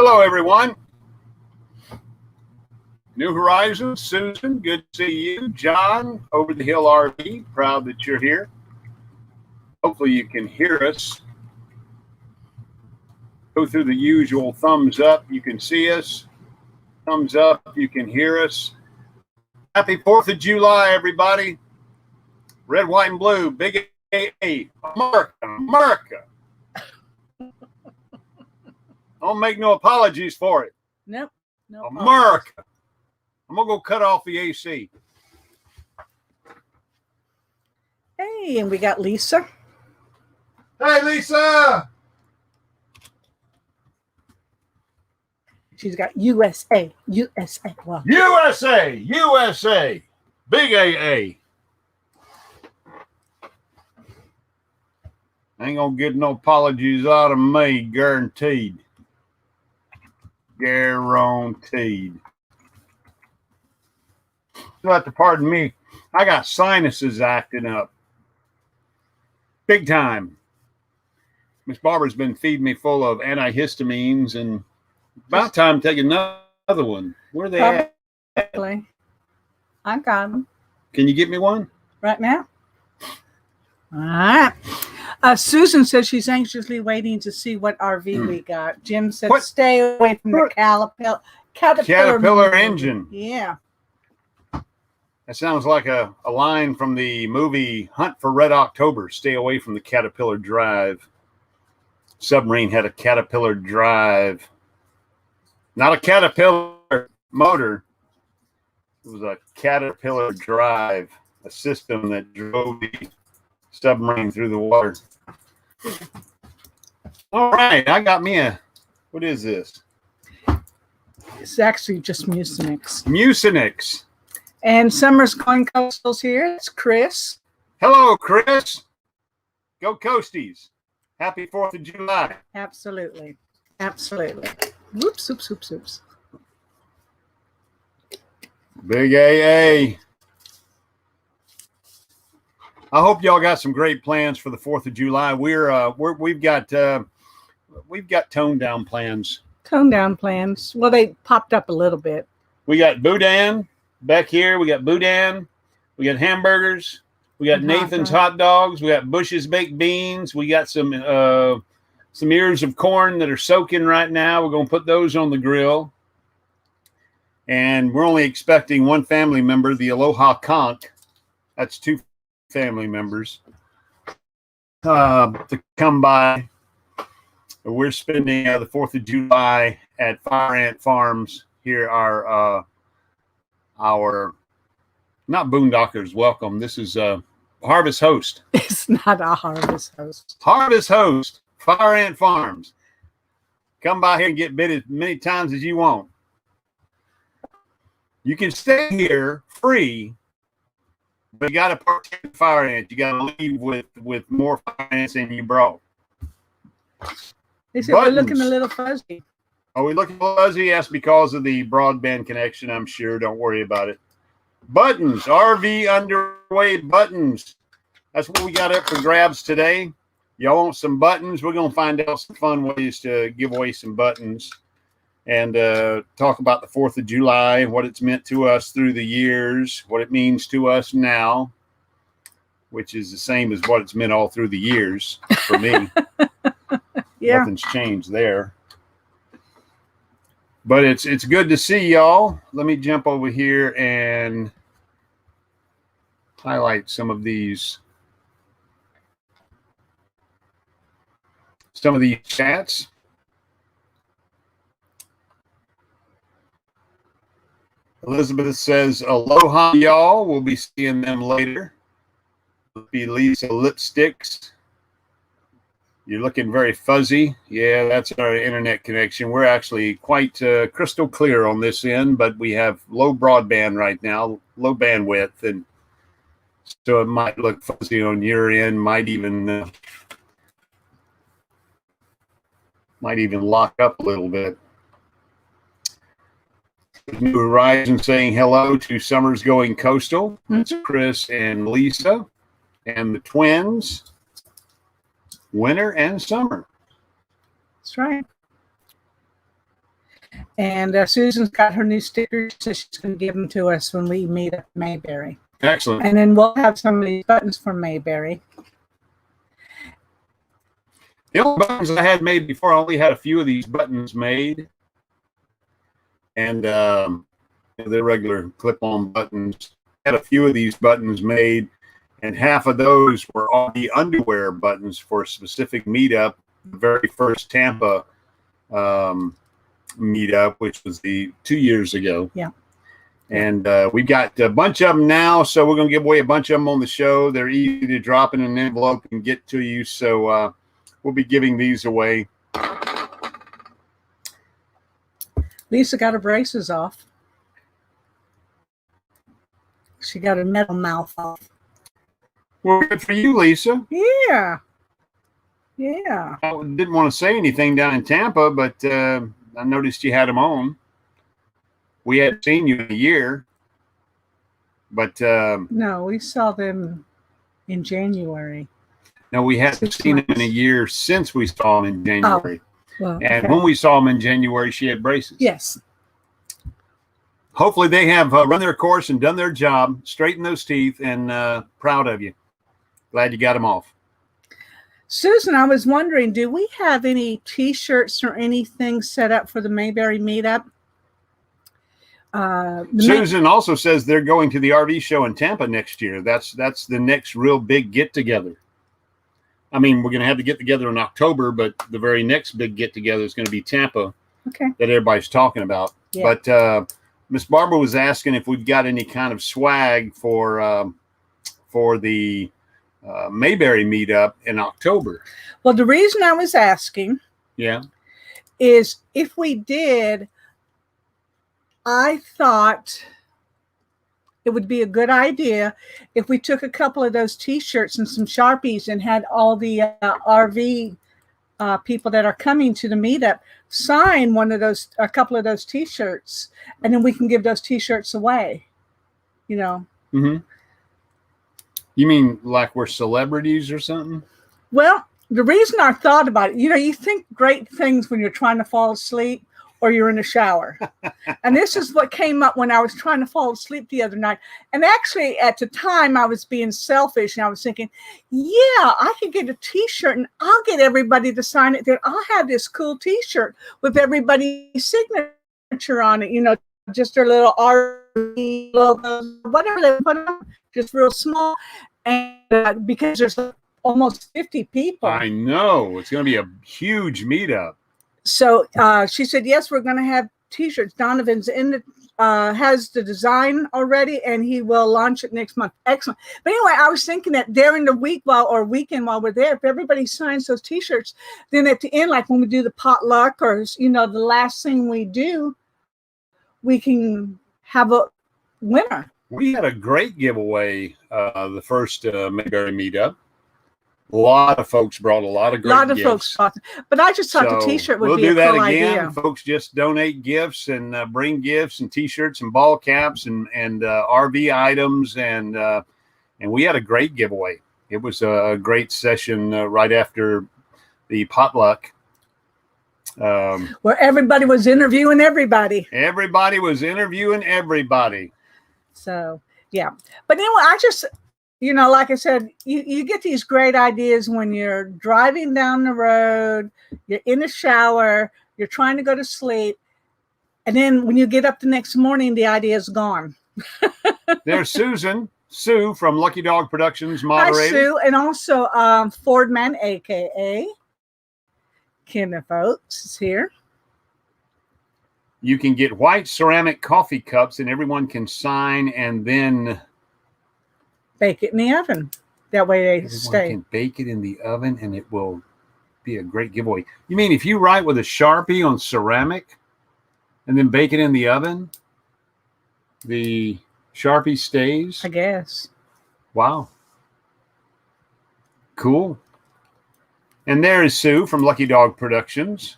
Hello, everyone. New Horizons, Susan, good to see you. John, Over the Hill RV, proud that you're here. Hopefully you can hear us. Go through the usual thumbs up, you can see us. Thumbs up, you can hear us. Happy 4th of July, everybody. Red, white, and blue, big A, America, America. Don't make no apologies for it. Nope. No America. Apologies. I'm going to go cut off the AC. Hey, and we got Lisa. Hey, Lisa. She's got USA. Wow. USA. Big AA. Ain't going to get no apologies out of me, guaranteed. Guaranteed. You'll have to pardon me. I got sinuses acting up. Big time. Miss Barbara's been feeding me full of antihistamines, and about time to take another one. Where are they at? I got them. Can you get me one? Right now? All right. Susan says she's anxiously waiting to see what RV we got. Jim said stay away from the caterpillar engine. Yeah. That sounds like a line from the movie Hunt for Red October. Stay away from the Caterpillar drive. Submarine had a Caterpillar drive. Not a Caterpillar motor. It was a Caterpillar drive, a system that drove the submarine through the water. All right, I got me a, what is this? It's actually just Mucinex. Mucinex. And Summer's Going Coastal's here. It's Chris. Hello, Chris. Go Coasties. Happy 4th of July. Absolutely. Absolutely. Whoops, oops, oops, oops. Big AA. I hope y'all got some great plans for the 4th of July. We've got toned down plans. Toned down plans. Well, they popped up a little bit. We got boudin back here. We got boudin. We got hamburgers. We got Nathan's hot dogs. We got Bush's baked beans. We got some ears of corn that are soaking right now. We're going to put those on the grill. And we're only expecting one family member, the Aloha Conch. That's 2 family members to come by. We're spending the 4th of July at Fire Ant Farms here. Our not Boondockers welcome. This is Harvest Host. It's not a Harvest Host. Harvest Host, Fire Ant Farms. Come by here and get bit as many times as you want. You can stay here free, but you got to partake in fire ants. You got to leave with more fire ants than you brought. They said we're looking a little fuzzy. Are we looking fuzzy? That's because of the broadband connection, I'm sure. Don't worry about it. Buttons, RV underway buttons. That's what we got up for grabs today. Y'all want some buttons? We're going to find out some fun ways to give away some buttons and talk about the 4th of July, what it's meant to us through the years, what it means to us now, which is the same as what it's meant all through the years for me. Yeah. Nothing's changed there. But it's good to see y'all. Let me jump over here and highlight some of these chats. Elizabeth says, aloha, y'all. We'll be seeing them later. It'll be Lisa Lipsticks. You're looking very fuzzy. Yeah, that's our internet connection. We're actually quite crystal clear on this end, but we have low broadband right now, low bandwidth, and so it might look fuzzy on your end. Might even lock up a little bit. New Horizon saying hello to Summer's Going Coastal. That's Chris and Lisa and the twins. Winter and summer. That's right. And Susan's got her new stickers, so she's going to give them to us when we meet at Mayberry. Excellent. And then we'll have some of these buttons from Mayberry. The only buttons I had made before, I only had a few of these buttons made. And they're regular clip-on buttons. I had a few of these buttons made, and half of those were all the underwear buttons for a specific meetup, the very first Tampa meetup, which was 2 years ago. Yeah. And we've got a bunch of them now, so we're going to give away a bunch of them on the show. They're easy to drop in an envelope and get to you, so we'll be giving these away. Lisa got her braces off. She got her metal mouth off. Well, good for you, Lisa. Yeah. Yeah. I didn't want to say anything down in Tampa, but I noticed you had them on. We hadn't seen you in a year, but no, we saw them in January. No, we hadn't seen them in a year since we saw them in January. Oh, well, and when we saw them in January, she had braces. Yes. Hopefully they have run their course and done their job, straightened those teeth, and proud of you. Glad you got them off. Susan, I was wondering, do we have any T-shirts or anything set up for the Mayberry meetup? Susan also says they're going to the RV show in Tampa next year. That's the next real big get-together. I mean, we're going to have the get-together in October, but the very next big get-together is going to be Tampa. Okay. That everybody's talking about. Yeah. But Miss Barbara was asking if we've got any kind of swag for the Mayberry meetup in October. Well, the reason I was asking, is if we did, I thought it would be a good idea if we took a couple of those T-shirts and some Sharpies and had all the RV people that are coming to the meetup sign a couple of those T-shirts, and then we can give those T-shirts away. You know. Mm-hmm. You mean like we're celebrities or something? Well, the reason I thought about it, you think great things when you're trying to fall asleep or you're in the shower. And this is what came up when I was trying to fall asleep the other night. And actually, at the time, I was being selfish, and I was thinking, yeah, I could get a T-shirt, and I'll get everybody to sign it. Then I'll have this cool T-shirt with everybody's signature on it, just their little RV logo, whatever they put on, just real small. And because there's almost 50 people. I know. It's going to be a huge meetup. So she said, yes, we're going to have T-shirts. Donovan's has the design already, and he will launch it next month. Excellent. But anyway, I was thinking that during the week weekend while we're there, if everybody signs those T-shirts, then at the end, like when we do the potluck or, the last thing we do, we can have a winner. We had a great giveaway the first Mayberry meetup. A lot of folks brought a lot of great gifts. Folks bought them. But I just thought the T-shirt would be a cool idea. We'll do that again. Folks just donate gifts and bring gifts and T-shirts and ball caps and RV items. And we had a great giveaway. It was a great session right after the potluck. Where everybody was interviewing everybody. Everybody was interviewing everybody. So, yeah. But anyway, I just... like I said, you get these great ideas when you're driving down the road, you're in the shower, you're trying to go to sleep, and then when you get up the next morning, the idea is gone. There's Sue from Lucky Dog Productions, moderator. Hi, Sue, and also Fordman, a.k.a. Kenneth Oates is here. You can get white ceramic coffee cups, and everyone can sign and then... bake it in the oven. That way they Everyone stay. Can bake it in the oven, and it will be a great giveaway. You mean if you write with a Sharpie on ceramic and then bake it in the oven, the Sharpie stays? I guess. Wow. Cool. And there is Sue from Lucky Dog Productions.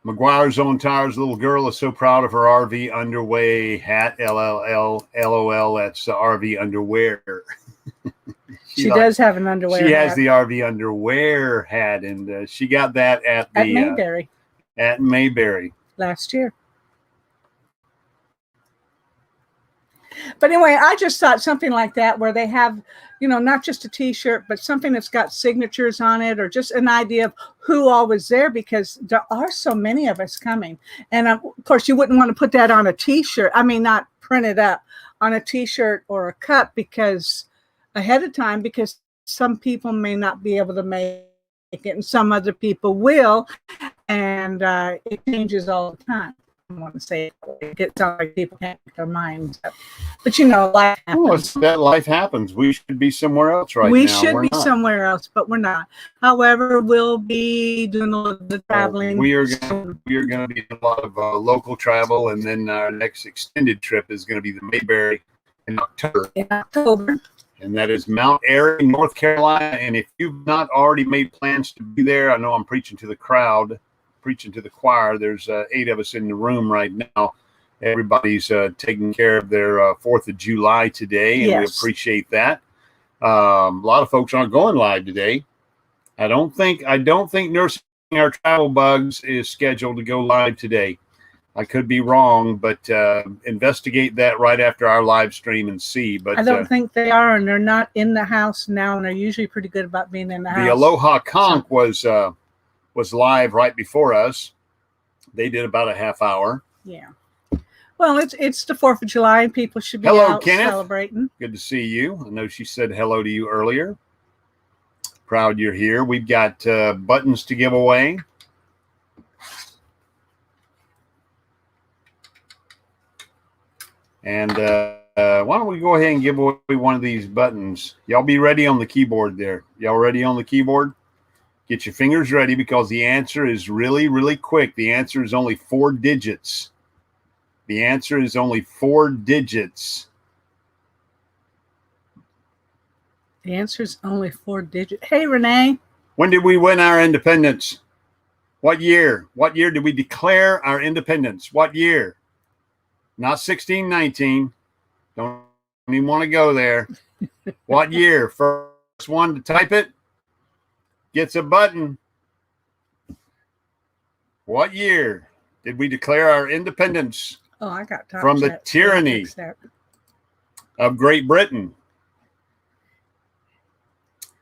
McGuire's Own Tires little girl is so proud of her RV underway hat. LOL. That's RV underwear. She does have an underwear hat. She has the RV underwear hat, and she got that at Mayberry. at Mayberry last year. But anyway, I just thought something like that where they have, not just a T-shirt, but something that's got signatures on it, or just an idea of who all was there, because there are so many of us coming. And of course, you wouldn't want to put that on a T-shirt. I mean, not print it up on a T-shirt or a cup ahead of time, because some people may not be able to make it and some other people will. And it changes all the time. I want to say it gets like people can't make their minds up. But life happens. That life happens. We should be somewhere else right now. We should be somewhere else, but we're not. However, we'll be doing a little bit of traveling. We are going to be doing a lot of local travel, and then our next extended trip is going to be the Mayberry in October. And that is Mount Airy, North Carolina. And if you've not already made plans to be there, I know I'm preaching to the crowd, preaching to the choir. There's 8 of us in the room right now. Everybody's taking care of their 4th of July today, and we appreciate that. A lot of folks aren't going live today. I don't think Nursing Our Travel Bugs is scheduled to go live today. I could be wrong, but investigate that right after our live stream and see. But I don't think they are, and they're not in the house now, and they're usually pretty good about being in the house. The Aloha Conch was live right before us. They did about a half hour. Yeah. Well, it's the 4th of July, and people should be out celebrating. Good to see you. I know she said hello to you earlier. Proud you're here. We've got buttons to give away. And why don't we go ahead and give away one of these buttons? Y'all be ready on the keyboard there. Y'all ready on the keyboard? Get your fingers ready, because the answer is really, really quick. The answer is only 4 digits. The answer is only 4 digits. The answer is only 4 digits. Hey, Renee. When did we win our independence? What year? What year did we declare our independence? What year? Not 1619. Don't even want to go there. What year? First one to type it gets a button. What year did we declare our independence? Oh, I got from the tyranny of Great Britain?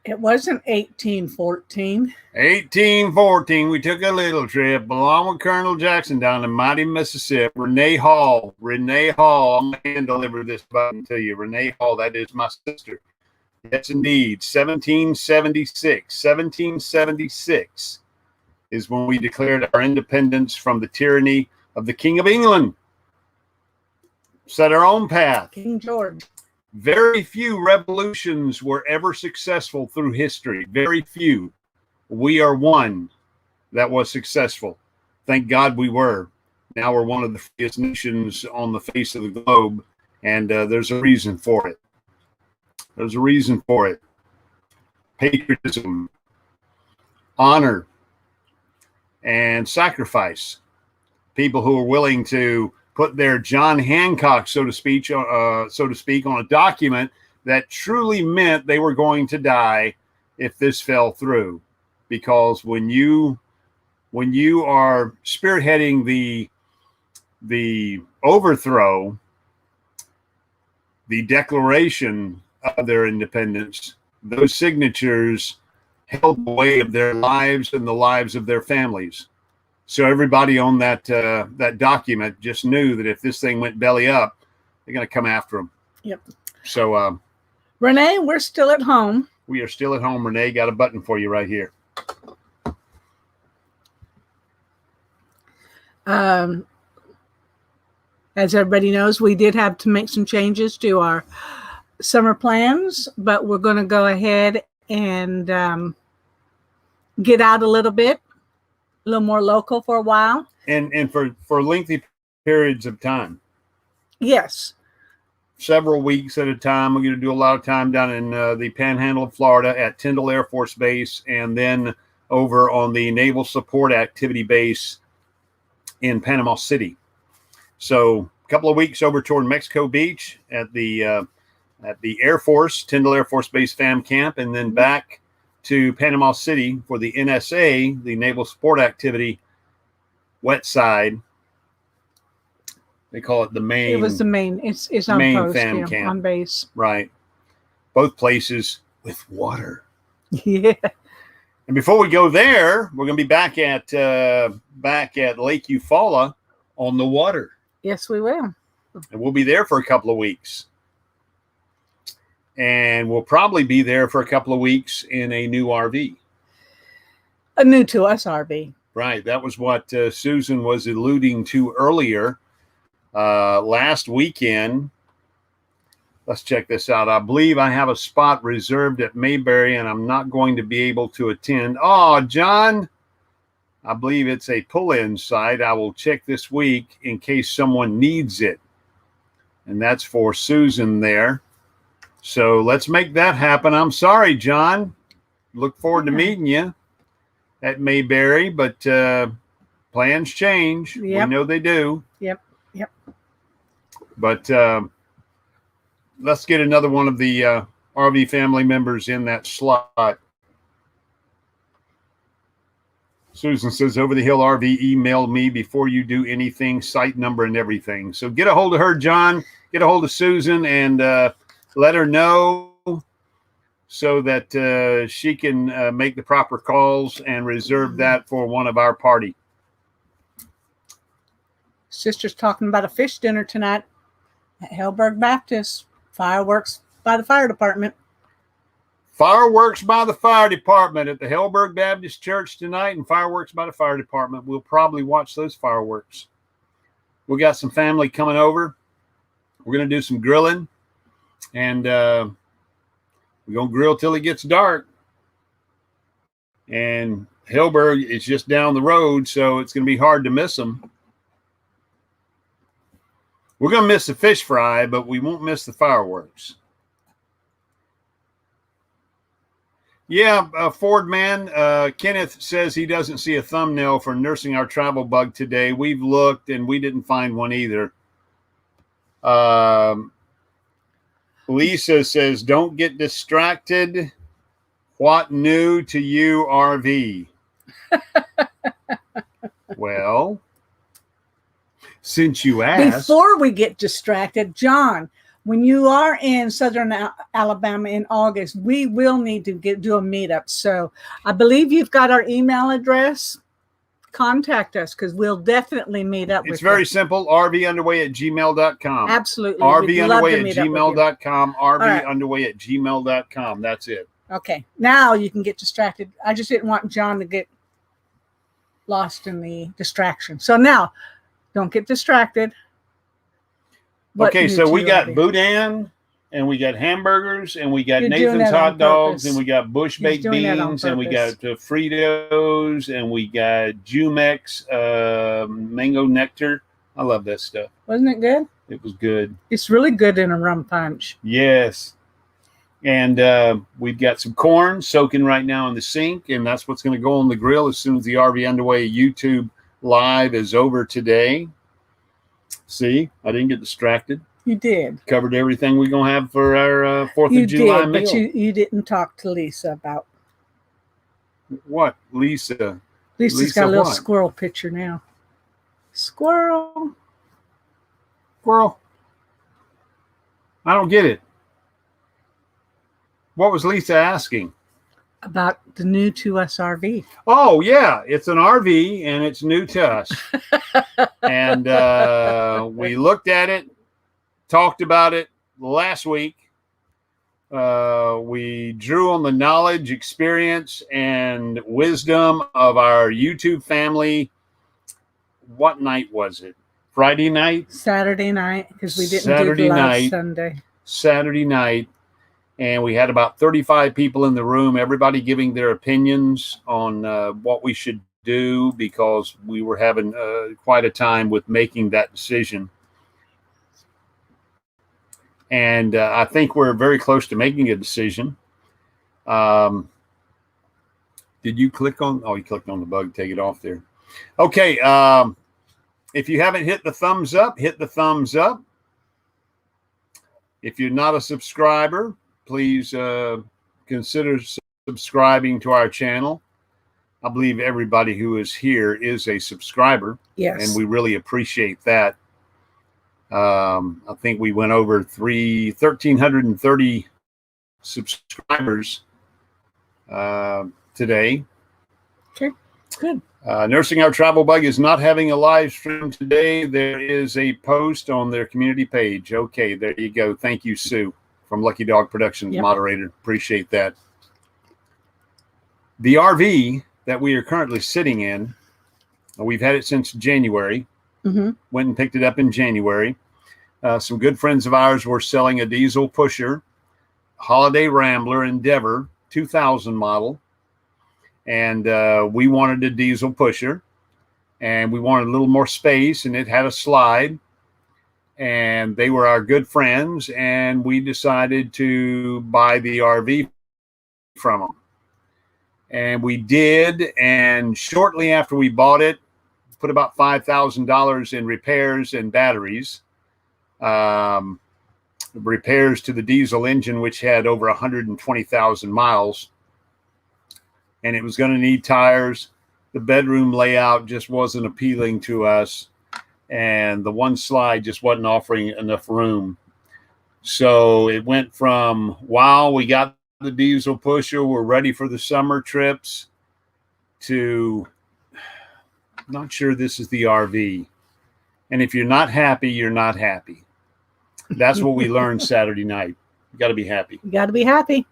It wasn't 1814. 1814. We took a little trip along with Colonel Jackson down the mighty Mississippi. Renee Hall. Renee Hall. I'm going to hand deliver this button to you. Renee Hall, that is my sister. Yes, indeed. 1776. 1776 is when we declared our independence from the tyranny of the King of England. Set our own path. King George. Very few revolutions were ever successful through history. Very few. We are one that was successful. Thank God we were. Now we're one of the freest nations on the face of the globe, and there's a reason for it. There's a reason for it. Patriotism, honor, and sacrifice. People who are willing to put their John Hancock, so to speak, on a document that truly meant they were going to die if this fell through. Because when you are spearheading the overthrow, the declaration of their independence, those signatures held the weight of their lives and the lives of their families. So everybody on that document just knew that if this thing went belly up, they're going to come after them. Yep. So, Renee, we're still at home. We are still at home. Renee, got a button for you right here. As everybody knows, we did have to make some changes to our summer plans, but we're going to go ahead and get out a little bit. A little more local for a while. And for lengthy periods of time. Yes. Several weeks at a time. We're going to do a lot of time down in the Panhandle of Florida at Tyndall Air Force Base, and then over on the Naval Support Activity Base in Panama City. So a couple of weeks over toward Mexico Beach at the Air Force, Tyndall Air Force Base FAM Camp, and then back to Panama City for the NSA, the Naval Support Activity wet side. They call it the main. It was the main. It's on main post, fam yeah, camp. on base. Right. Both places with water. Yeah. And before we go there, we're going to be back at Lake Eufaula on the water. Yes, we will. And we'll be there for a couple of weeks. And we'll probably be there for a couple of weeks in a new RV. A new to us RV. Right. That was what Susan was alluding to earlier. Last weekend, let's check this out. I believe I have a spot reserved at Mayberry, and I'm not going to be able to attend. Oh, John, I believe it's a pull-in site. I will check this week in case someone needs it. And that's for Susan there. So let's make that happen. I'm sorry, John. Look forward to meeting you at Mayberry, but plans change. Yep. We know they do. Yep. But let's get another one of the RV family members in that slot. Susan says, Over the Hill RV emailed me before you do anything, site number and everything. So get a hold of her, John. Get a hold of Susan and let her know so that she can make the proper calls and reserve that for one of our party. Sister's talking about a fish dinner tonight at Hellberg Baptist. Fireworks by the fire department. Fireworks by the fire department at the Hellberg Baptist Church tonight, and fireworks by the fire department. We'll probably watch those fireworks. We got some family coming over. We're going to do some grilling, and we're going to grill till it gets dark. And Hellberg is just down the road, so it's going to be hard to miss them. We're going to miss the fish fry, but we won't miss the fireworks. Yeah, Ford man, Kenneth says he doesn't see a thumbnail for Nursing Our Travel Bug today. We've looked, and we didn't find one either. Lisa says, don't get distracted. What new to you, RV? Well, since you asked. Before we get distracted, John, when you are in Southern Alabama in August, we will need to do a meetup. So I believe you've got our email address. Contact us because we'll definitely meet up with you. It's very simple. RVunderway@gmail.com. Absolutely. RVunderway@gmail.com. RVunderway@gmail.com. That's it. Okay. Now you can get distracted. I just didn't want John to get lost in the distraction. So now, don't get distracted. Okay, so we got boudin, and we got hamburgers, and we got Nathan's hot dogs, and we got bush baked beans, and we got Fritos, and we got Jumex mango nectar. I love that stuff. Wasn't it good? It was good. It's really good in a rum punch. Yes. And we've got some corn soaking right now in the sink, and that's what's going to go on the grill as soon as the RV Underway YouTube live is over today. See, I didn't get distracted. You did. Covered everything we're going to have for our 4th of July meal. But you didn't talk to Lisa about. What? Lisa? Lisa's got a little squirrel picture now. Squirrel. Squirrel. I don't get it. What was Lisa asking? About the new to us RV. Oh, yeah. It's an RV, and it's new to us. And we looked at it, talked about it last week. We drew on the knowledge, experience, and wisdom of our YouTube family. What night was it? Friday night? Saturday night, because we didn't do the last Sunday. Saturday night. And we had about 35 people in the room, everybody giving their opinions on what we should do, because we were having quite a time with making that decision. And I think we're very close to making a decision. Did you click on? Oh, you clicked on the bug. Take it off there. Okay. If you haven't hit the thumbs up, hit the thumbs up. If you're not a subscriber, please consider subscribing to our channel. I believe everybody who is here is a subscriber. Yes. And we really appreciate that. I think we went over 1,330 subscribers today. Okay, good. Nursing Our Travel Bug is not having a live stream today. There is a post on their community page. Okay, there you go. Thank you, Sue, from Lucky Dog Productions, Yep. moderator. Appreciate that. The RV that we are currently sitting in, we've had it since January. Mm-hmm. Went and picked it up in January. Some good friends of ours were selling a diesel pusher, Holiday Rambler Endeavor 2000 model. And we wanted a diesel pusher, and we wanted a little more space, and it had a slide. And they were our good friends, and we decided to buy the RV from them. And we did, and shortly after we bought it, put about $5,000 in repairs and batteries. Repairs to the diesel engine, which had over 120,000 miles. And it was going to need tires. The bedroom layout just wasn't appealing to us. And the one slide just wasn't offering enough room. So it went from, wow, we got the diesel pusher, we're ready for the summer trips, to not sure this is the RV. And if you're not happy, you're not happy. That's what we learned Saturday night. You got to be happy. You got to be happy.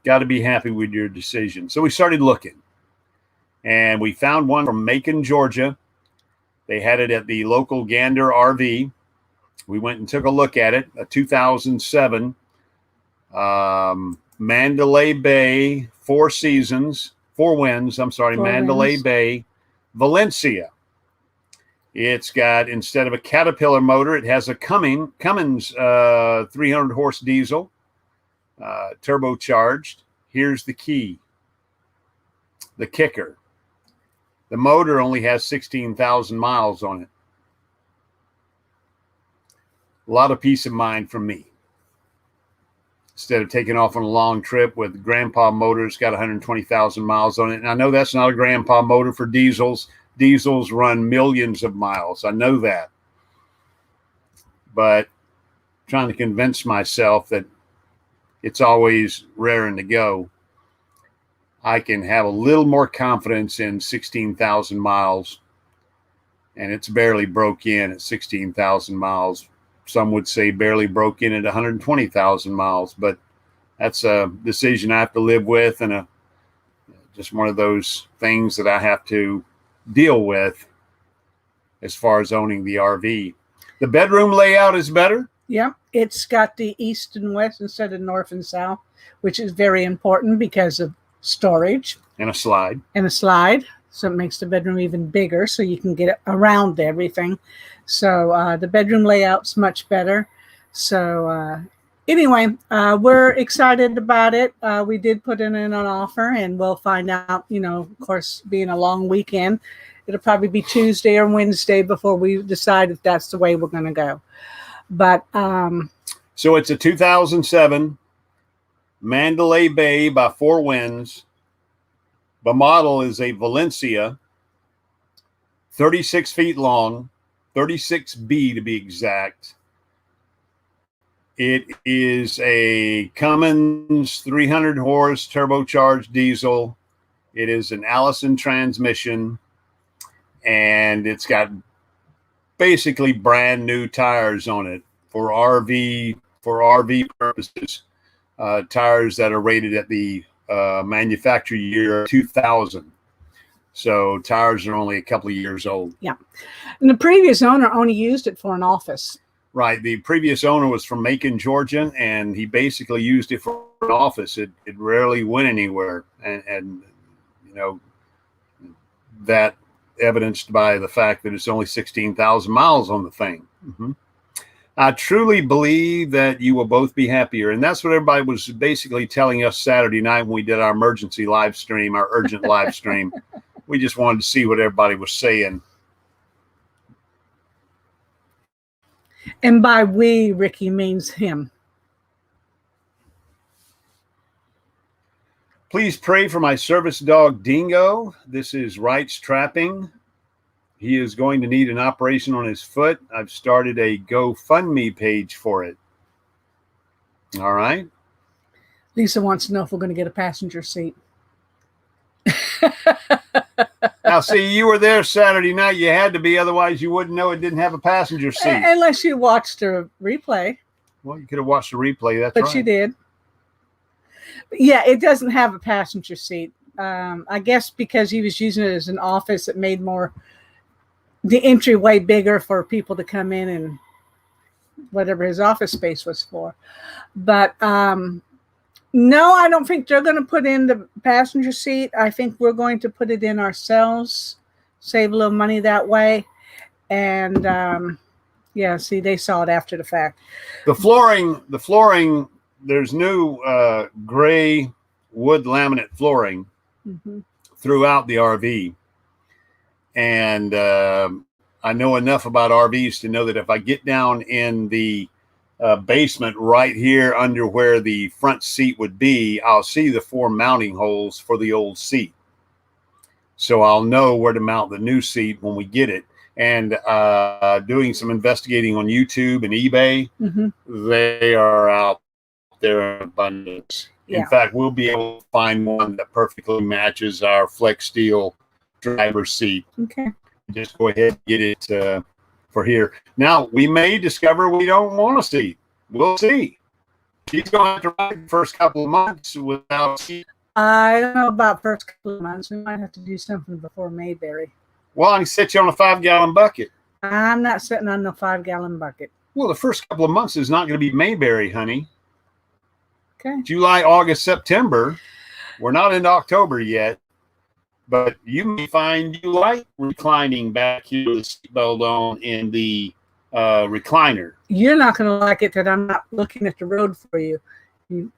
Got to be happy with your decision. So we started looking, and we found one from Macon, Georgia. They had it at the local Gander RV. We went and took a look at it, a 2007 Mandalay Bay, Four Winds, Mandalay Bay, Valencia. It's got, instead of a Caterpillar motor, it has a Cummins 300 horse diesel, turbocharged. Here's the key, the kicker. The motor only has 16,000 miles on it. A lot of peace of mind from me. Instead of taking off on a long trip with grandpa motors, got 120,000 miles on it. And I know that's not a grandpa motor for diesels. Diesels run millions of miles. I know that. But trying to convince myself that it's always raring to go, I can have a little more confidence in 16,000 miles. And it's barely broke in at 16,000 miles. Some would say barely broke in at 120,000 miles. But that's a decision I have to live with, and just one of those things that I have to deal with as far as owning the RV. The bedroom layout is better. Yeah, it's got the east and west instead of north and south, which is very important because of storage. And a slide. So it makes the bedroom even bigger, so you can get around everything. So the bedroom layout's much better. So anyway, we're excited about it. We did put in an offer, and we'll find out, of course, being a long weekend, it'll probably be Tuesday or Wednesday before we decide if that's the way we're going to go. But so it's a 2007 Mandalay Bay by Four Winds. The model is a Valencia, 36 feet long, 36B to be exact. It is a Cummins 300 horse turbocharged diesel. It is an Allison transmission, and it's got basically brand new tires on it for RV purposes. Tires that are rated at the manufacturer year 2000. So tires are only a couple of years old. Yeah. And the previous owner only used it for an office. Right. The previous owner was from Macon, Georgia, and he basically used it for an office. It rarely went anywhere. And that evidenced by the fact that it's only 16,000 miles on the thing. Mm-hmm. I truly believe that you will both be happier. And that's what everybody was basically telling us Saturday night when we did our emergency live stream, our urgent live stream. We just wanted to see what everybody was saying. And by we, Ricky means him. Please pray for my service dog, Dingo. This is Wright's Trapping. He is going to need an operation on his foot. I've started a GoFundMe page for it. All right. Lisa wants to know if we're going to get a passenger seat. Now, see, you were there Saturday night. You had to be, otherwise you wouldn't know it didn't have a passenger seat. Unless you watched a replay. Well, you could have watched the replay. That's right. But you did. Yeah, it doesn't have a passenger seat. I guess because he was using it as an office, it made the entryway bigger for people to come in and whatever his office space was for. But no, I don't think they're going to put in the passenger seat. I think we're going to put it in ourselves, save a little money that way. And yeah, see, they saw it after the fact. The flooring, there's new gray wood laminate flooring throughout the RV. And I know enough about RVs to know that if I get down in the basement right here under where the front seat would be, I'll see the 4 mounting holes for the old seat. So I'll know where to mount the new seat when we get it. And doing some investigating on YouTube and eBay, they are out there in abundance. Yeah. In fact, we'll be able to find one that perfectly matches our Flex Steel driver's seat. Okay. Just go ahead and get it for here. Now, we may discover we don't want a seat. We'll see. She's going to have to ride the first couple of months without a seat. I don't know about first couple of months. We might have to do something before Mayberry. Well, I can set you on a 5-gallon bucket. I'm not sitting on the 5-gallon bucket. Well, the first couple of months is not going to be Mayberry, honey. Okay. July, August, September. We're not into October yet. But you may find you like reclining back here with the seatbelt on in the recliner. You're not going to like it that I'm not looking at the road for you. You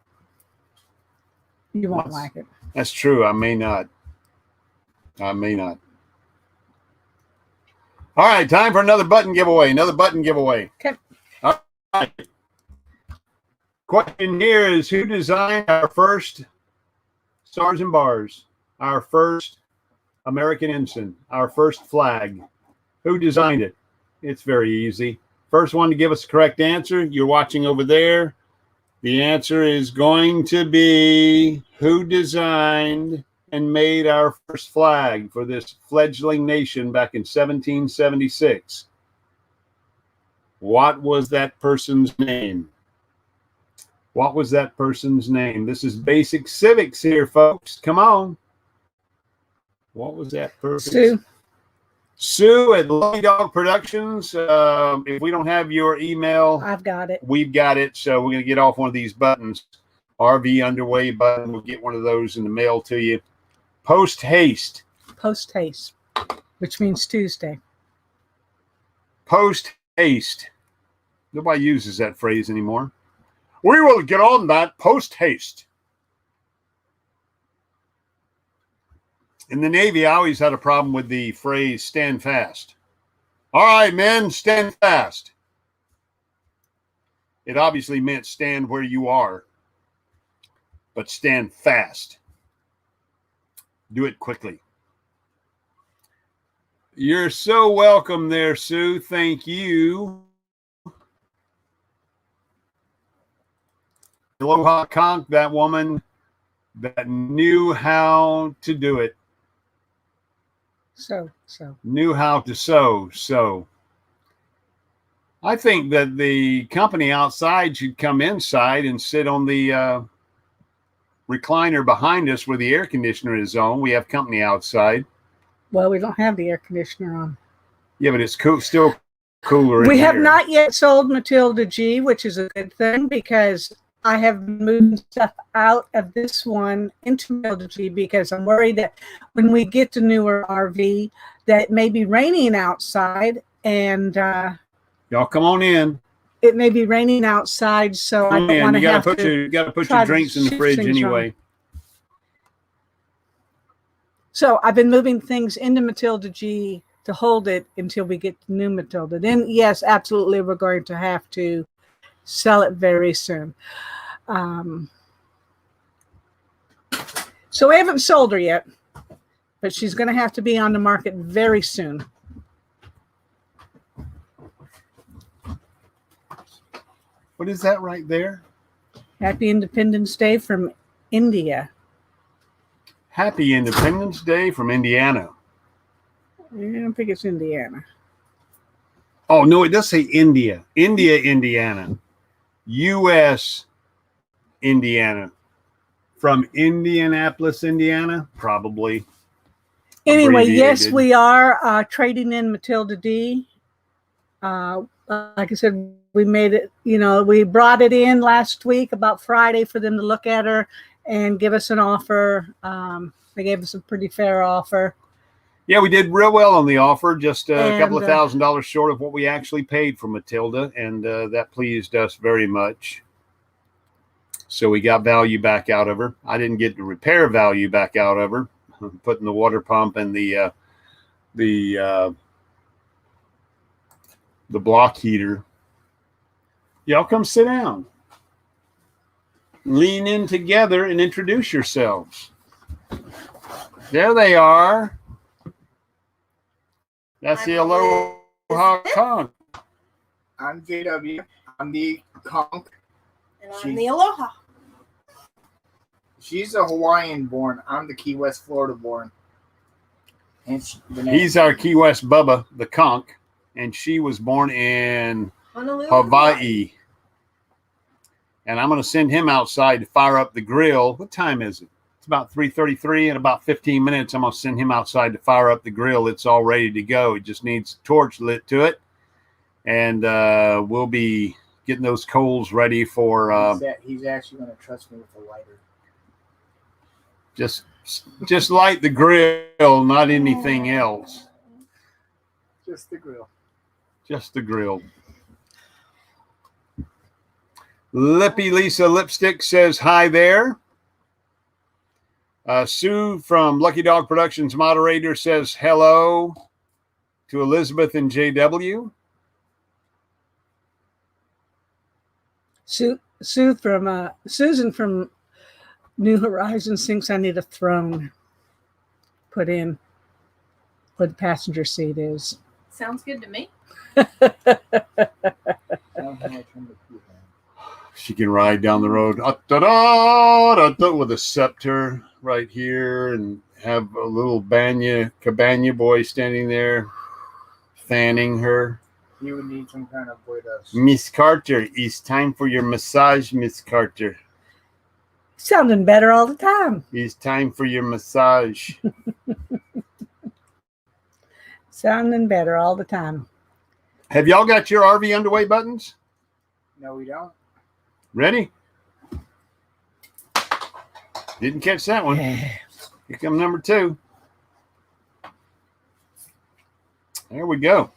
won't like it. That's true. I may not. I may not. All right, time for another button giveaway. Okay. All right. Question here is, who designed our first stars and bars? Our first American ensign, our first flag. Who designed it? It's very easy. First one to give us the correct answer, you're watching over there. The answer is going to be, who designed and made our first flag for this fledgling nation back in 1776? What was that person's name? What was that person's name? This is basic civics here, folks. Come on. What was that person? Sue at Lovely Dog Productions. If we don't have your email, I've got it. We've got it. So we're going to get off one of these buttons. RV underway button. We'll get one of those in the mail to you. Post haste. Post haste, which means Tuesday. Post haste. Nobody uses that phrase anymore. We will get on that post haste. In the Navy, I always had a problem with the phrase stand fast. All right, men, stand fast. It obviously meant stand where you are, but stand fast. Do it quickly. You're so welcome there, Sue. Thank you. Aloha conch, that woman that knew how to do it. So. Knew how to sew. I think that the company outside should come inside and sit on the recliner behind us where the air conditioner is on. We have company outside. Well, we don't have the air conditioner on. Yeah, but it's cool, still cooler in We have here. not yet sold Matilda G, which is a good thing because I have moved stuff out of this one into Matilda G because I'm worried that when we get the newer RV that it may be raining outside and y'all come on in. It may be raining outside, so I don't want to have to. You got to put your drinks in the fridge anyway. So I've been moving things into Matilda G to hold it until we get the new Matilda. Then, yes, absolutely, we're going to have to sell it very soon. So we haven't sold her yet, but she's going to have to be on the market very soon. What is that right there? Happy Independence Day from India. Happy Independence Day from Indiana. I don't think it's Indiana. Oh, no, it does say India. India, Indiana. U.S., Indiana. From Indianapolis, Indiana? Probably. Anyway, yes, Abbreviated. we are trading in Matilda D. Like I said, we made it, we brought it in last week about Friday for them to look at her and give us an offer. They gave us a pretty fair offer. Yeah, we did real well on the offer, just a couple of $1,000s short of what we actually paid for Matilda, and that pleased us very much. So we got value back out of her. I didn't get the repair value back out of her, putting the water pump and the block heater. Y'all come sit down. Lean in together and introduce yourselves. There they are. That's the Aloha Conch. I'm JW. I'm the Conch. And I'm the Aloha. She's a Hawaiian born. I'm the Key West, Florida born. And he's our Key West Bubba, the Conch, and she was born in Honolulu, Hawaii. And I'm going to send him outside to fire up the grill. What time is it? It's about 3:33. In about 15 minutes, I'm going to send him outside to fire up the grill. It's all ready to go. It just needs a torch lit to it. And we'll be getting those coals ready for... he's actually going to trust me with a lighter. Just light the grill, not anything else. Just the grill. Just the grill. Lippy Lisa Lipstick says hi there. Sue from Lucky Dog Productions moderator says hello to Elizabeth and JW. Susan from New Horizons thinks I need a throne put in where the passenger seat is. Sounds good to me. She can ride down the road with a scepter right here and have a little cabana boy standing there fanning her. You would need some kind of boy to... Miss Carter, it's time for your massage, Miss Carter. Sounding better all the time. It's time for your massage. Sounding better all the time. Have y'all got your RV underway buttons? No, we don't. Ready? Didn't catch that one. Yeah. Here comes number 2. There we go.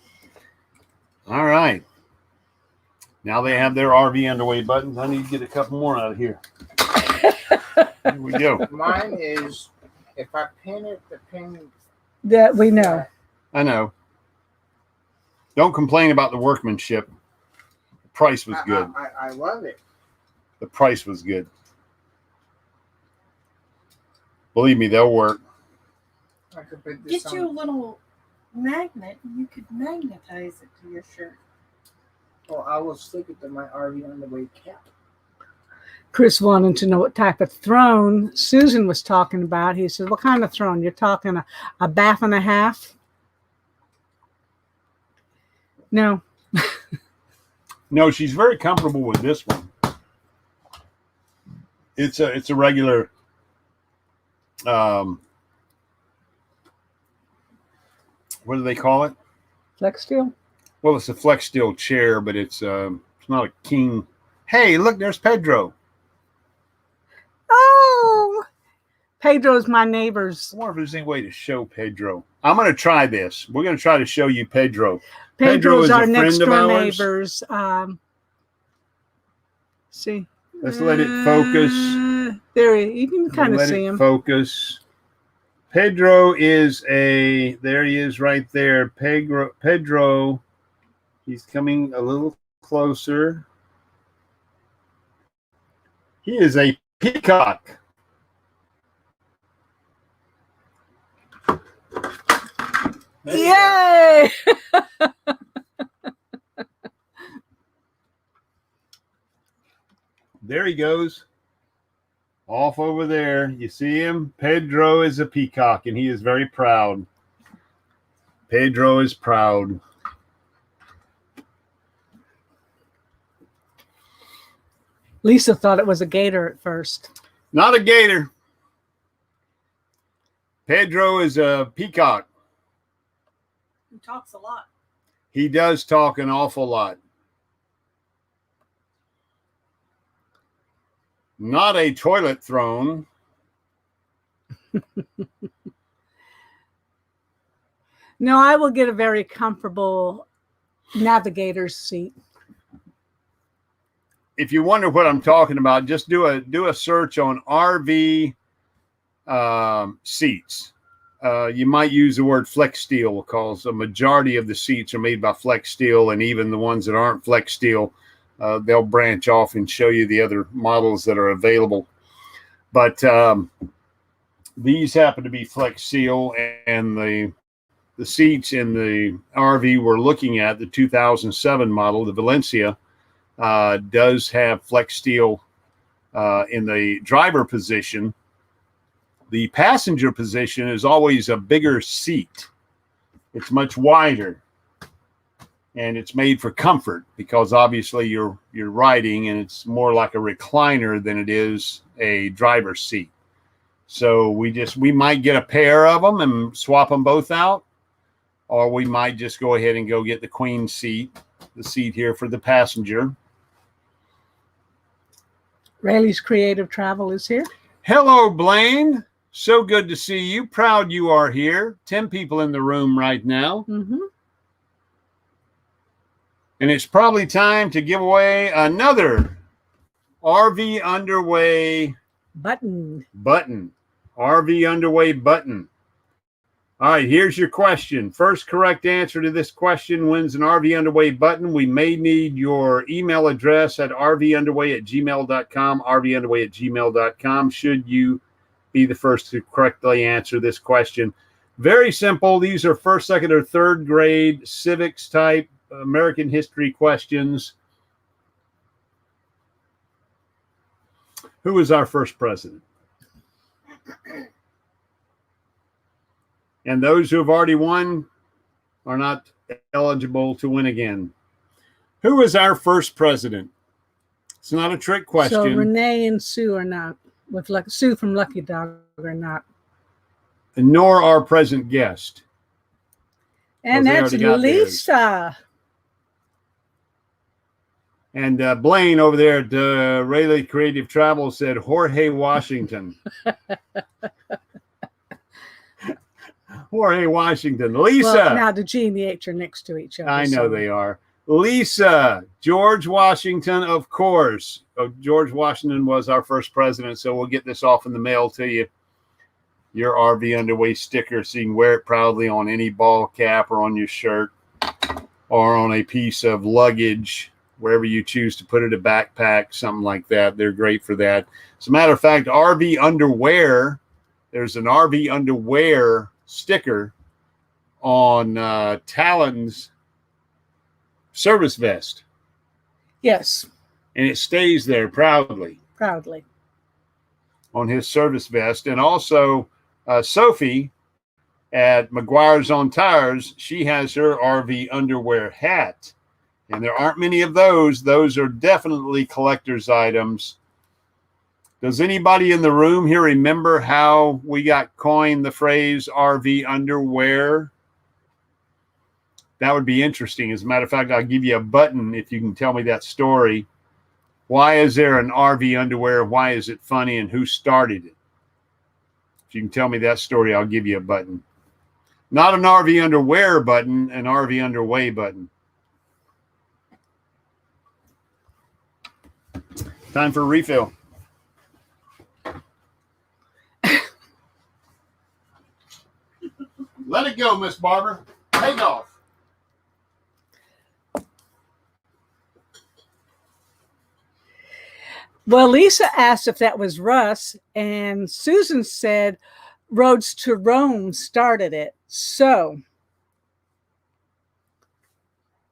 All right. Now they have their RV underway buttons. I need to get a couple more out of here. Here we go. Mine is, if I pin it, the pin... That we know. I know. Don't complain about the workmanship. The price was good. I love it. The price was good. Believe me, they'll work. I could put this Get you a little magnet and you could magnetize it to your shirt. Well, I will stick it to my RV underway cap. Chris wanted to know what type of throne Susan was talking about. He said, what kind of throne? You're talking a bath and a half? No. No, she's very comfortable with this one. It's a regular what do they call it? Flex steel? Well, it's a flex steel chair, but it's not a king. Hey, look, there's Pedro. Oh, Pedro's my neighbor's. I wonder if there's any way to show Pedro. I'm going to try this. We're going to try to show you Pedro. Pedro's is our a next friend of door ours. neighbors. See. Let's let it focus. There you can kind of see him. Focus. Pedro is there he is right there. Pedro, he's coming a little closer. He is a peacock. There you Yay! There he goes. Off over there. You see him? Pedro is a peacock, and he is very proud. Pedro is proud. Lisa thought it was a gator at first. Not a gator. Pedro is a peacock. He talks a lot. He does talk an awful lot. Not a toilet throne. No, I will get a very comfortable navigator's seat. If you wonder what I'm talking about, just do a search on RV seats. You might use the word flex steel because a majority of the seats are made by flex steel, and even the ones that aren't flex steel, they'll branch off and show you the other models that are available. But these happen to be flex steel, and the seats in the RV we're looking at, the 2007 model, the Valencia, does have flex steel in the driver position. The passenger position is always a bigger seat. It's much wider, and it's made for comfort because obviously you're riding, and it's more like a recliner than it is a driver's seat. So we might get a pair of them and swap them both out, or we might just go ahead and go get the queen seat, the seat here for the passenger. Rayleigh's Creative Travel is here. Hello, Blaine. So good to see you. Proud you are here. 10 people in the room right now. Mm-hmm. And it's probably time to give away another RV Underway Button. RV Underway button. All right, here's your question. First correct answer to this question wins an RV Underway button. We may need your email address at rvunderway@gmail.com, rvunderway@gmail.com, should you be the first to correctly answer this question. Very simple. These are first, second, or third grade civics type American history questions. Who was our first president? And those who have already won are not eligible to win again. Who was our first president? It's not a trick question. So Renee and Sue are not. Sue from Lucky Dog are not. Nor our present guest. And that's Lisa. And Blaine over there at Rayleigh Creative Travel said Jorge Washington. Jorge Washington. Lisa. Well, now the G and the H are next to each other. I know they are. Lisa. George Washington, of course. George Washington was our first president, so we'll get this off in the mail to you. Your RV Underway sticker, so you can wear it proudly on any ball cap or on your shirt or on a piece of luggage, wherever you choose to put it, a backpack, something like that. They're great for that. As a matter of fact, RV Underwear, there's an RV Underwear sticker on Talon's service vest. Yes. And it stays there proudly. Proudly. On his service vest. And also Sophie at McGuire's on Tires, she has her RV Underwear hat. And there aren't many of those. Those are definitely collector's items. Does anybody in the room here remember how we got coined the phrase RV Underwear? That would be interesting. As a matter of fact, I'll give you a button if you can tell me that story. Why is there an RV Underwear? Why is it funny? And who started it? If you can tell me that story, I'll give you a button. Not an RV Underwear button, an RV Underway button. Time for a refill. Let it go, Miss Barber. Take off. Well, Lisa asked if that was Russ, and Susan said Roads to Rome started it. So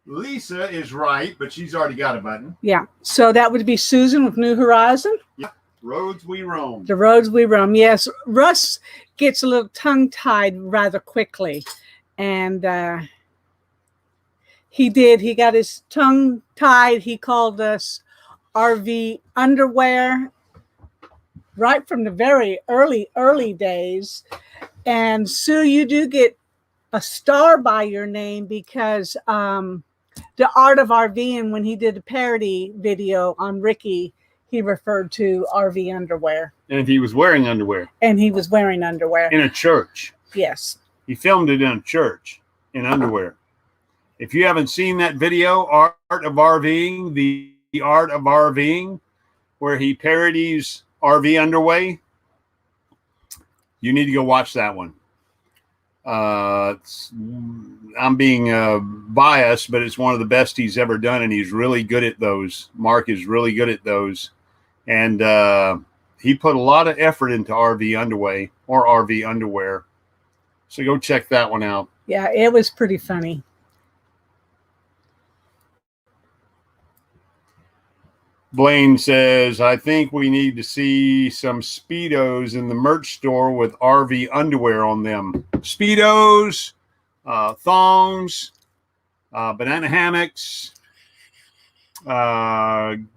Lisa is right, but she's already got a button. Yeah. So that would be Susan with New Horizon. Yeah. Roads we roam. The roads we roam. Yes. Russ gets a little tongue-tied rather quickly. And he did. He got his tongue tied. He called us RV underwear right from the very early days. And Sue, you do get a star by your name because the Art of RVing, when he did a parody video on Ricky, he referred to RV underwear. And he was wearing underwear. And he was wearing underwear. In a church. Yes. He filmed it in a church in underwear. If you haven't seen that video, Art of RVing, the Art of RVing, where he parodies RV underwear, you need to go watch that one. I'm being biased, but it's one of the best he's ever done, and he's really good at those. Mark is really good at those. And he put a lot of effort into RV underwear or RV underwear. So go check that one out. Yeah, it was pretty funny. Blaine says, I think we need to see some Speedos in the merch store with RV underwear on them. Speedos, thongs, banana hammocks,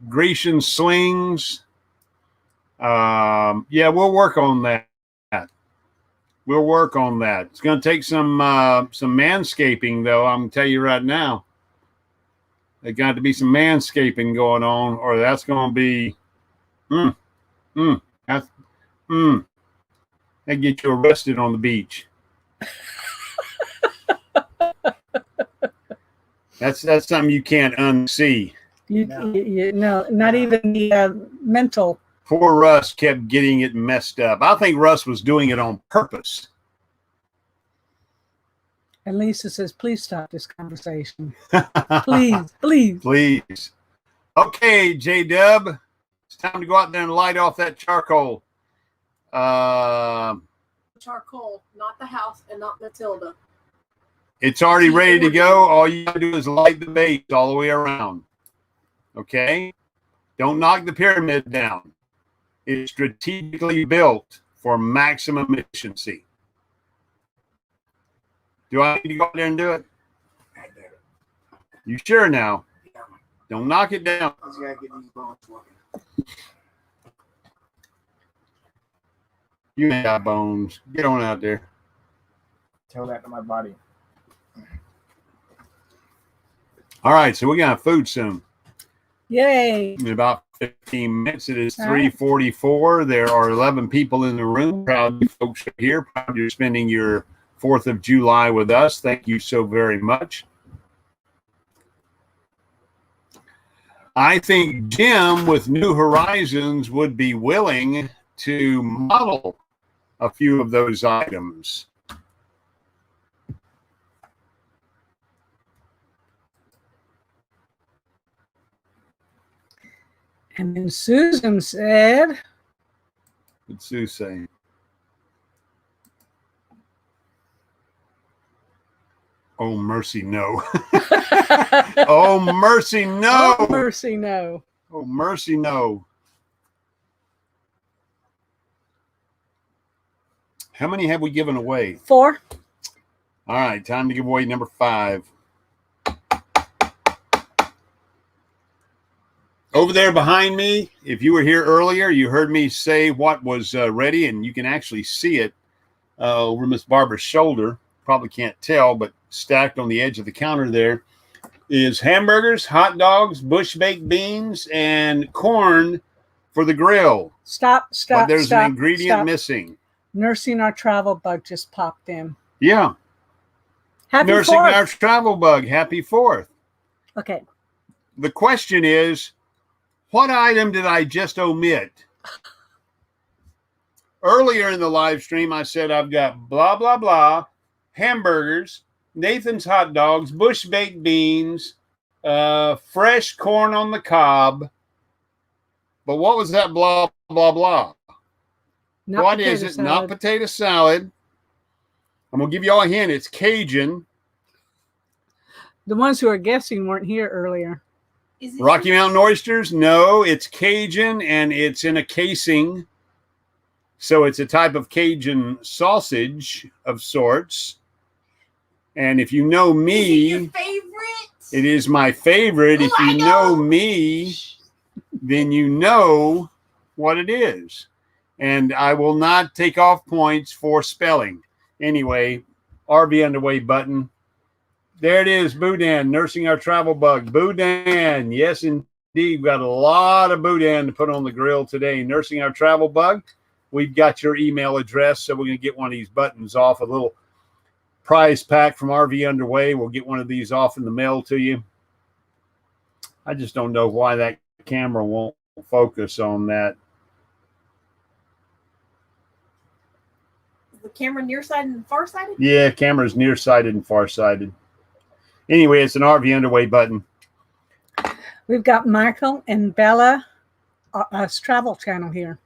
Grecian slings. Yeah, we'll work on that. We'll work on that. It's going to take some manscaping, though. I'm going to tell you right now. There's got to be some manscaping going on, or that's going to be, that get you arrested on the beach. That's something you can't unsee. No, not even the mental. Poor Russ kept getting it messed up. I think Russ was doing it on purpose. And Lisa says, please stop this conversation. Please, please. Please. Okay, J-Dub. It's time to go out there and light off that charcoal. Charcoal, not the house and not Matilda. It's already ready to go. All you got to do is light the base all the way around. Okay? Don't knock the pyramid down. It's strategically built for maximum efficiency. Do I need to go out there and do it? You sure now? Don't knock it down. I just gotta get these bones working. You ain't got bones. Get on out there. Tell that to my body. All right, so we're going to have food soon. Yay. In about 15 minutes, it is All right. 3:44. There are 11 people in the room. Proud you folks are here. Proud you're spending your 4th of July with us. Thank you so very much. I think Jim with New Horizons would be willing to model a few of those items. And then Susan said, What's Sue saying? Oh, mercy, no. Oh, mercy, no. oh, mercy, no. Oh, mercy, no. How many have we given away? 4. All right, time to give away number 5. Over there behind me, if you were here earlier, you heard me say what was ready, and you can actually see it over Miss Barbara's shoulder. Probably can't tell, but stacked on the edge of the counter there is hamburgers, hot dogs, bush baked beans, and corn for the grill. Stop. But there's an ingredient missing. Nursing our travel bug just popped in. Yeah. Happy Nursing 4th. our travel bug. Happy 4th. Okay. The question is, what item did I just omit? Earlier in the live stream, I said I've got blah, blah, blah, hamburgers, Nathan's hot dogs, bush baked beans, fresh corn on the cob. But what was that blah, blah, blah? Not What is it? potato Not salad. potato salad. I'm going to give you all a hint. It's Cajun. The ones who are guessing weren't here earlier. Is it Rocky Mountain oysters? No, it's Cajun and it's in a casing. So it's a type of Cajun sausage of sorts. And if you know Is it me, your favorite? it is my favorite. If you know me, then you know what it is. And I will not take off points for spelling. Anyway, RV Underway button. There it is, Boudin, nursing our travel bug. Boudin, yes, indeed. We've got a lot of Boudin to put on the grill today. Nursing our travel bug. We've got your email address, so we're going to get one of these buttons off. A little prize pack from RV Underway. We'll get one of these off in the mail to you. I just don't know why that camera won't focus on that. Is the camera nearsighted and farsighted? Yeah, camera's nearsighted and farsighted. Anyway, it's an RV Underway button. We've got Michael and Bella, us travel channel here.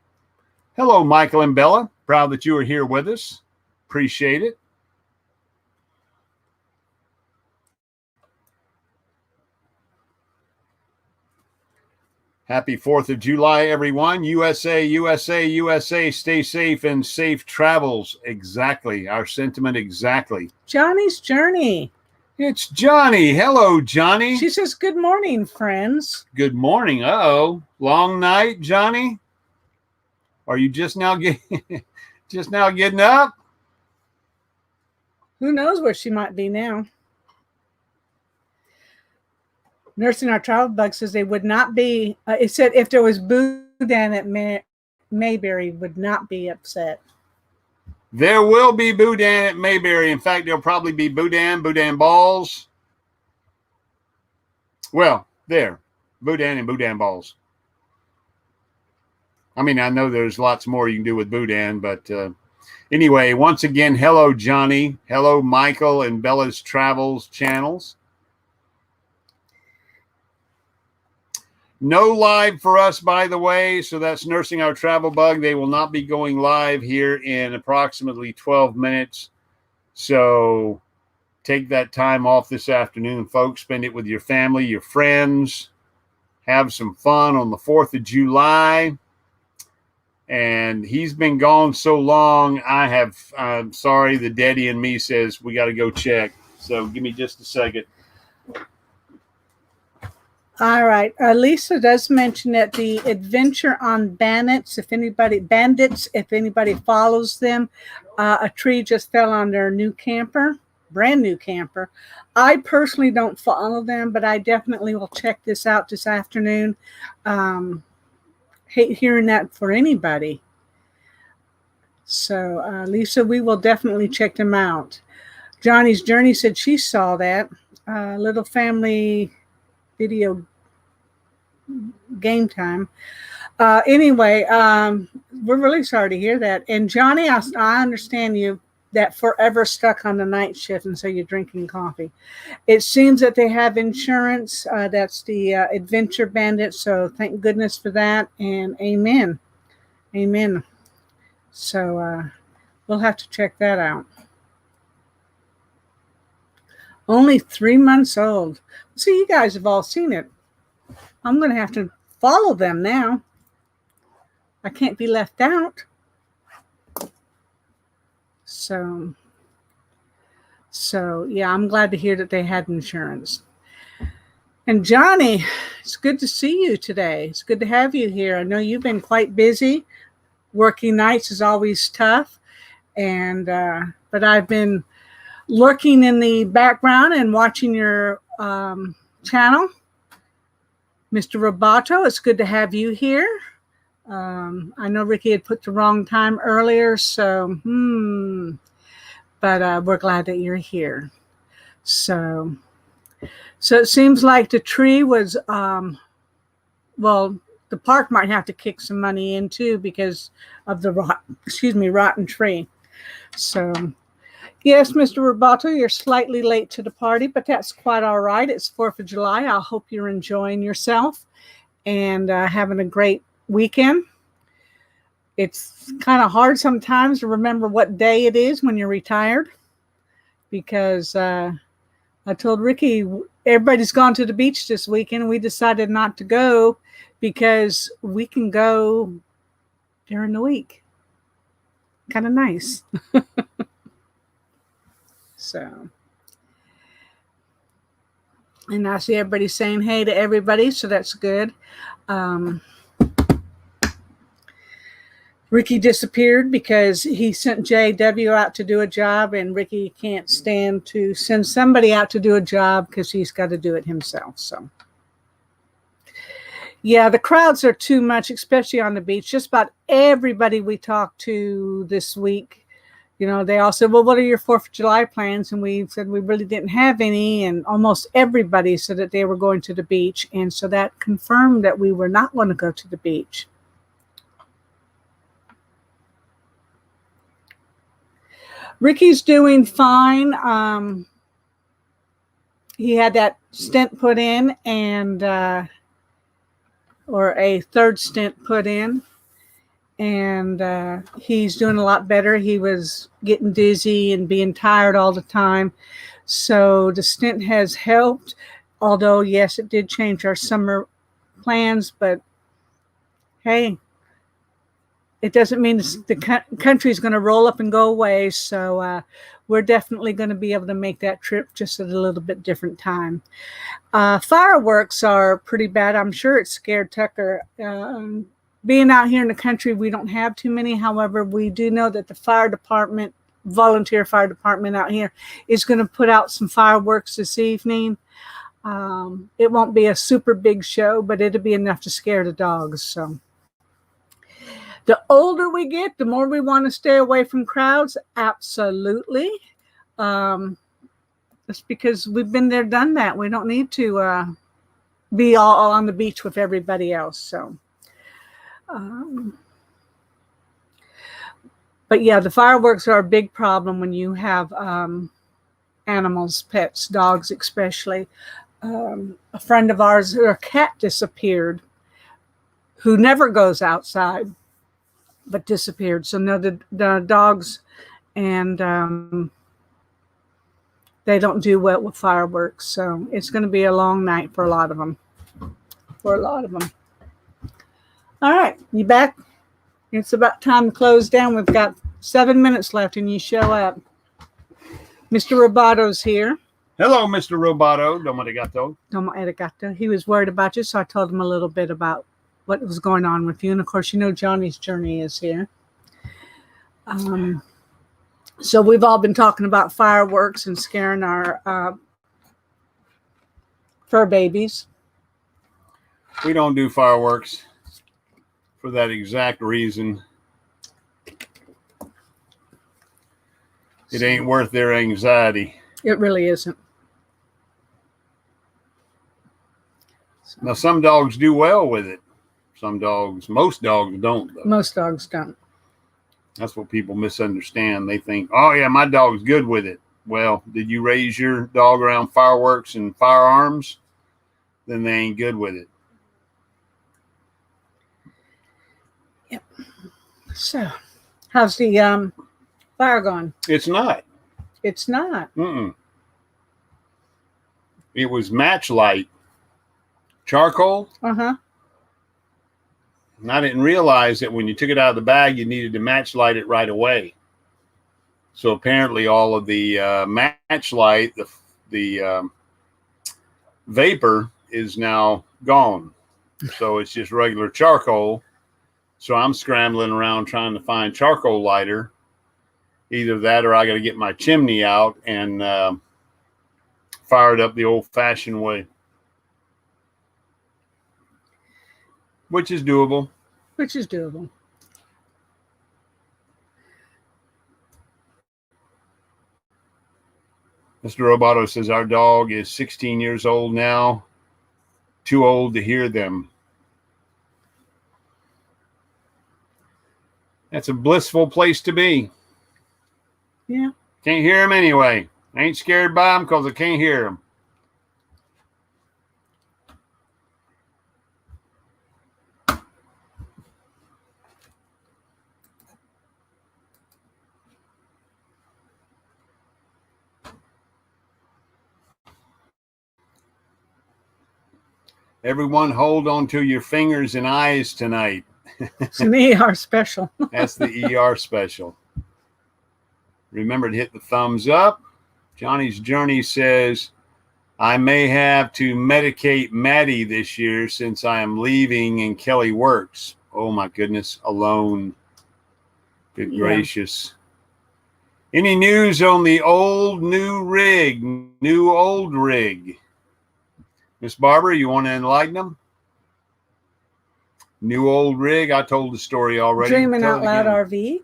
Hello, Michael and Bella. Proud that you are here with us. Appreciate it. Happy 4th of July, everyone. USA, USA, USA. Stay safe and safe travels. Exactly. Our sentiment exactly. Johnny's Journey. It's Johnny. Hello, Johnny. She says, good morning, friends. Good morning. Uh-oh. Long night, Johnny? Are you just now getting up? Who knows where she might be now? Nursing Our Travel Bug says they would not be. It said if there was Boudin at Mayberry, would not be upset. There will be Boudin at Mayberry. In fact, there'll probably be Boudin balls. Well, there. Boudin and Boudin balls. I mean, I know there's lots more you can do with Boudin, but anyway, once again, hello, Johnny. Hello, Michael and Bella's Travels channels. No live for us, by the way, so that's Nursing Our Travel Bug. They will not be going live here in approximately 12 minutes. So take that time off this afternoon, folks. Spend it with your family, your friends. Have some fun on the 4th of July. And he's been gone so long, I'm sorry, the daddy in me says we got to go check. So give me just a second. All right. Lisa does mention that the adventure on bandits, if anybody follows them, a tree just fell on their new camper, brand new camper. I personally don't follow them, but I definitely will check this out this afternoon. Hate hearing that for anybody. So, Lisa, we will definitely check them out. Johnny's Journey said she saw that. Little family video game time. Anyway, we're really sorry to hear that. And Johnny, I understand you that forever stuck on the night shift, and so you're drinking coffee. It seems that they have insurance. That's the Adventure Bandit. So thank goodness for that. And amen. Amen. So we'll have to check that out. Only 3 months old. So you guys have all seen it. I'm going to have to follow them now. I can't be left out. So yeah, I'm glad to hear that they had insurance. And Johnny, it's good to see you today. It's good to have you here. I know you've been quite busy. Working nights is always tough. And but I've been lurking in the background and watching your channel. Mr. Roboto, it's good to have you here. I know Ricky had put the wrong time earlier, so but we're glad that you're here. So it seems like the tree was well, the park might have to kick some money in too because of the rotten tree. So yes, Mr. Roboto, you're slightly late to the party, but that's quite all right. It's 4th of July. I hope you're enjoying yourself and having a great weekend. It's kind of hard sometimes to remember what day it is when you're retired because I told Ricky, everybody's gone to the beach this weekend. We decided not to go because we can go during the week. Kind of nice. So, and I see everybody saying hey to everybody, so that's good. Ricky disappeared because he sent JW out to do a job, and Ricky can't stand to send somebody out to do a job because he's got to do it himself. So, yeah, the crowds are too much, especially on the beach. Just about everybody we talked to this week, you know, they all said, well, what are your 4th of July plans? And we said we really didn't have any. And almost everybody said that they were going to the beach. And so that confirmed that we were not going to go to the beach. Ricky's doing fine. He had that stent put in, and or a 3rd stent put in, and he's doing a lot better. He was getting dizzy and being tired all the time, so the stent has helped. Although, yes, it did change our summer plans, but hey, it doesn't mean the country is going to roll up and go away. So we're definitely going to be able to make that trip just at a little bit different time. Fireworks are pretty bad. I'm sure it scared Tucker. Being out here in the country, we don't have too many. However, we do know that the fire department, volunteer fire department out here, is going to put out some fireworks this evening. It won't be a super big show, but it'll be enough to scare the dogs. So. The older we get, the more we want to stay away from crowds. Absolutely. It's because we've been there, done that. We don't need to be all on the beach with everybody else. So, but yeah, the fireworks are a big problem when you have animals, pets, dogs especially. A friend of ours, her cat disappeared, who never goes outside, but disappeared. So no, the dogs and they don't do well with fireworks. So it's going to be a long night for a lot of them. All right, you back? It's about time to close down. We've got 7 minutes left, and you show up. Mr. Robato's here. Hello, Mr. Roboto. Domo arigato. He was worried about you, so I told him a little bit about what was going on with you. And of course, you know, Johnny's Journey is here. So we've all been talking about fireworks and scaring our fur babies. We don't do fireworks for that exact reason. It ain't worth their anxiety. It really isn't. Now, some dogs do well with it. Most dogs don't, though. Most dogs don't. That's what people misunderstand. They think, oh, yeah, my dog's good with it. Well, did you raise your dog around fireworks and firearms? Then they ain't good with it. Yep. So, how's the fire going? It's not. It's not. It was match light. Charcoal? Uh-huh. And I didn't realize that when you took it out of the bag, you needed to match light it right away. So apparently all of the match light, the vapor is now gone. So it's just regular charcoal. So I'm scrambling around trying to find charcoal lighter. Either that or I got to get my chimney out and fire it up the old-fashioned way. Which is doable. Mr. Roboto says our dog is 16 years old now. Too old to hear them. That's a blissful place to be. Yeah. Can't hear him anyway. I ain't scared by him because I can't hear him. Everyone hold on to your fingers and eyes tonight. It's an ER special. That's the ER special. Remember to hit the thumbs up. Johnny's Journey says, I may have to medicate Maddie this year since I am leaving and Kelly works. Oh my goodness, alone. Good gracious. Any news on the old new rig? New old rig. Miss Barbara, you want to enlighten them? New old rig. I told the story already. Dreaming Tell Out it Loud again. RV.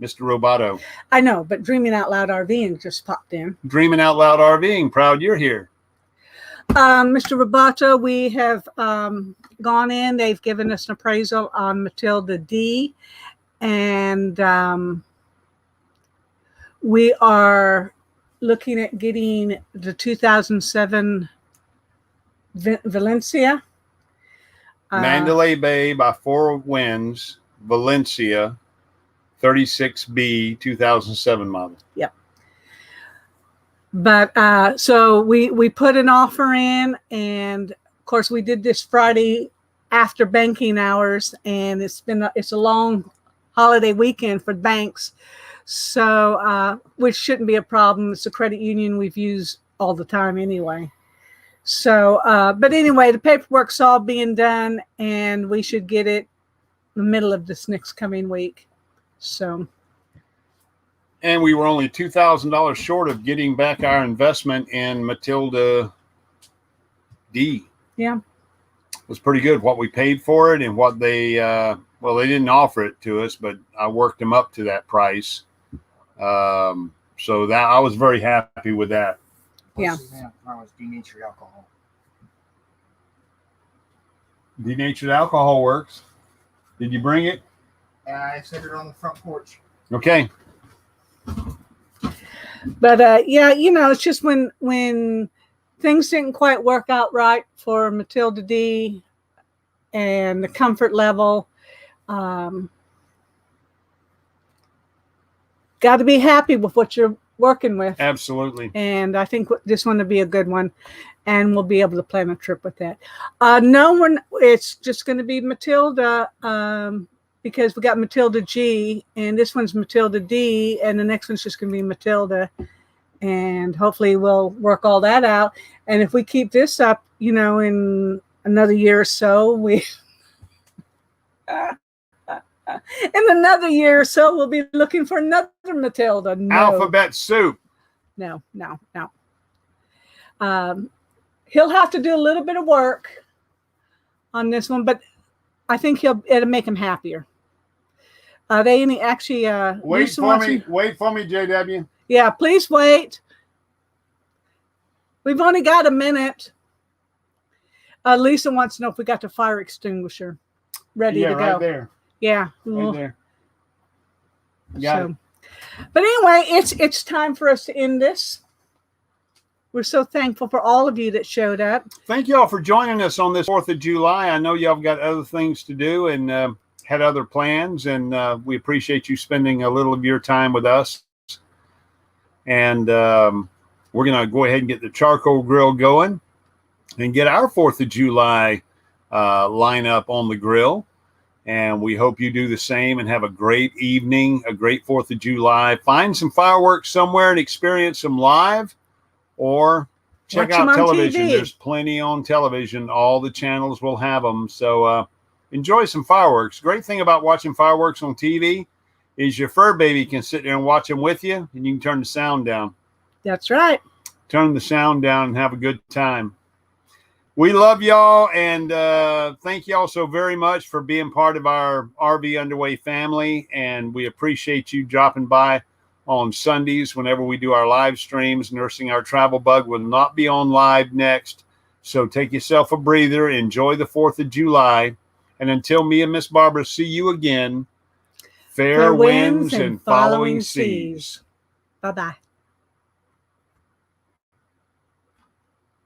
Mr. Roboto. I know, but Dreaming Out Loud RVing just popped in. Dreaming Out Loud RVing. Proud you're here. Mr. Roboto, we have gone in. They've given us an appraisal on Matilda D. And we are looking at getting the 2007 Valencia. Mandalay Bay by Four Winds, Valencia, 36B, 2007 model. Yep. But so we put an offer in, and of course we did this Friday after banking hours, and it's a long holiday weekend for banks, so which shouldn't be a problem. It's a credit union we've used all the time anyway. So, but anyway, the paperwork's all being done, and we should get it in the middle of this next coming week. So, and we were only $2,000 short of getting back our investment in Matilda D. Yeah, it was pretty good what we paid for it and what they well, they didn't offer it to us, but I worked them up to that price. So that I was very happy with that. yeah. Was denatured alcohol. Denatured alcohol works. Did you bring it? I set it on the front porch. Okay. But yeah, you know, it's just when things didn't quite work out right for Matilda D and the comfort level, got to be happy with what you're working with. Absolutely. And I think this one will be a good one, and we'll be able to plan a trip with that. No one, it's just going to be Matilda, because we got Matilda G, and this one's Matilda D, and the next one's just going to be Matilda. And hopefully we'll work all that out. And if we keep this up, you know, in another year or so, in another year or so, we'll be looking for another Matilda. No. Alphabet soup. No. He'll have to do a little bit of work on this one, but I think it'll make him happier. They actually wait for me, JW. Yeah, please wait. We've only got a minute. Lisa wants to know if we got the fire extinguisher ready to go. Right there. Yeah, right there. Got it. But anyway, it's time for us to end this. We're so thankful for all of you that showed up. Thank you all for joining us on this 4th of July. I know y'all got other things to do and had other plans, and we appreciate you spending a little of your time with us. And we're going to go ahead and get the charcoal grill going and get our 4th of July lineup on the grill. And we hope you do the same and have a great evening, a great 4th of July. Find some fireworks somewhere and experience them live, or check out television. TV. There's plenty on television. All the channels will have them. So enjoy some fireworks. Great thing about watching fireworks on TV is your fur baby can sit there and watch them with you, and you can turn the sound down. That's right. Turn the sound down and have a good time. We love y'all, and thank y'all so very much for being part of our RV Underway family, and we appreciate you dropping by on Sundays whenever we do our live streams. Nursing Our Travel Bug will not be on live next, so take yourself a breather. Enjoy the 4th of July, and until me and Miss Barbara see you again, fair winds and following seas. Bye-bye.